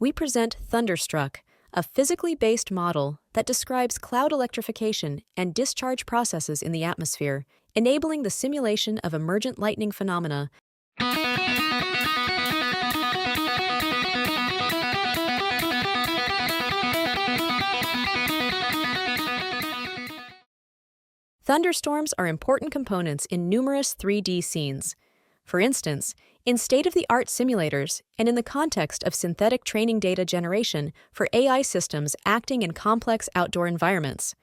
we present Thunderstruck, a physically based model that describes cloud electrification and discharge processes in the atmosphere, enabling the simulation of emergent lightning phenomena. Thunderstorms are important components in numerous 3D scenes. For instance, in state-of-the-art simulators and in the context of synthetic training data generation for AI systems acting in complex outdoor environments.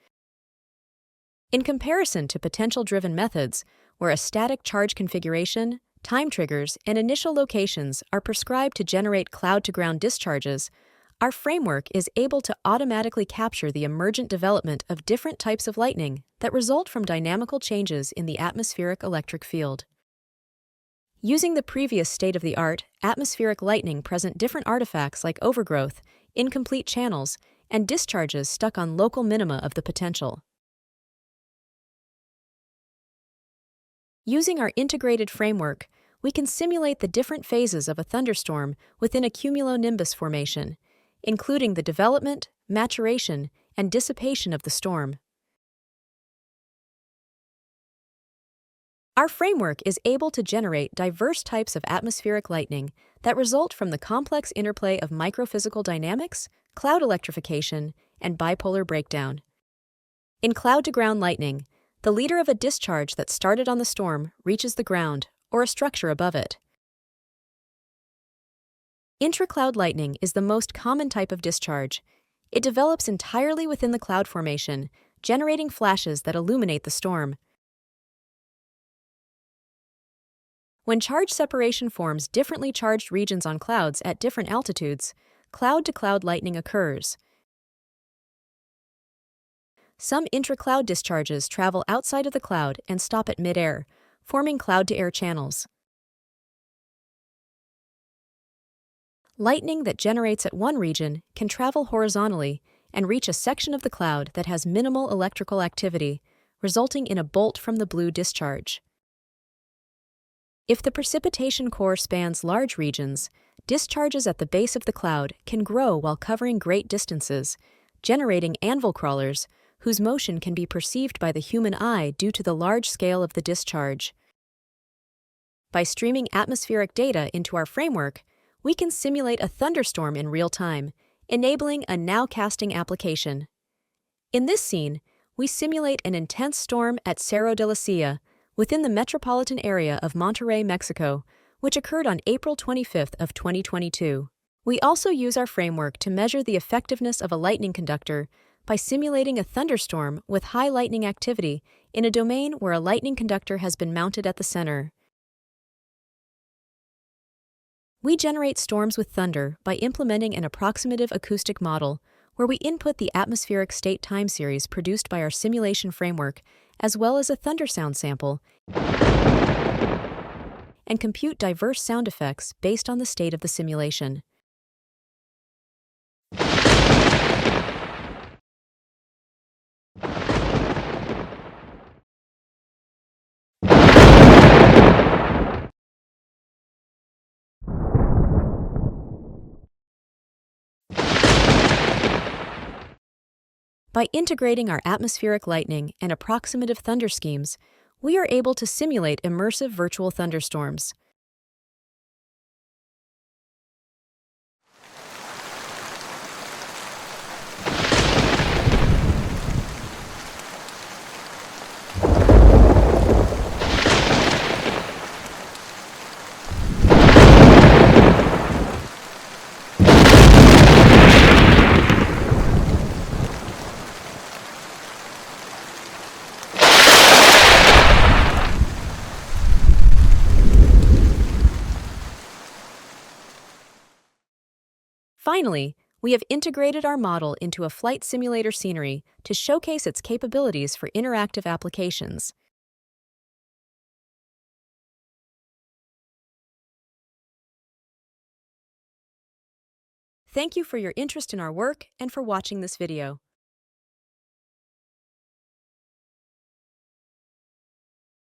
In comparison to potential-driven methods, where a static charge configuration, time triggers, and initial locations are prescribed to generate cloud-to-ground discharges, our framework is able to automatically capture the emergent development of different types of lightning that result from dynamical changes in the atmospheric electric field. Using the previous state-of-the-art, atmospheric lightning present different artifacts like overgrowth, incomplete channels, and discharges stuck on local minima of the potential. Using our integrated framework, we can simulate the different phases of a thunderstorm within a cumulonimbus formation, including the development, maturation, and dissipation of the storm. Our framework is able to generate diverse types of atmospheric lightning that result from the complex interplay of microphysical dynamics, cloud electrification, and bipolar breakdown. In cloud-to-ground lightning, the leader of a discharge that started on the storm reaches the ground or a structure above it. Intracloud lightning is the most common type of discharge. It develops entirely within the cloud formation, generating flashes that illuminate the storm. When charge separation forms differently charged regions on clouds at different altitudes, cloud-to-cloud lightning occurs. Some intracloud discharges travel outside of the cloud and stop at mid-air, forming cloud-to-air channels. Lightning that generates at one region can travel horizontally and reach a section of the cloud that has minimal electrical activity, resulting in a bolt from the blue discharge. If the precipitation core spans large regions, discharges at the base of the cloud can grow while covering great distances, generating anvil crawlers, whose motion can be perceived by the human eye due to the large scale of the discharge. By streaming atmospheric data into our framework, we can simulate a thunderstorm in real time, enabling a nowcasting application. In this scene, we simulate an intense storm at Cerro de la Silla, within the metropolitan area of Monterrey, Mexico, which occurred on April 25th of 2022. We also use our framework to measure the effectiveness of a lightning conductor by simulating a thunderstorm with high lightning activity in a domain where a lightning conductor has been mounted at the center. We generate storms with thunder by implementing an approximative acoustic model where we input the atmospheric state time series produced by our simulation framework as well as a thunder sound sample and compute diverse sound effects based on the state of the simulation. By integrating our atmospheric lightning and approximative thunder schemes, we are able to simulate immersive virtual thunderstorms. Finally, we have integrated our model into a flight simulator scenery to showcase its capabilities for interactive applications. Thank you for your interest in our work and for watching this video.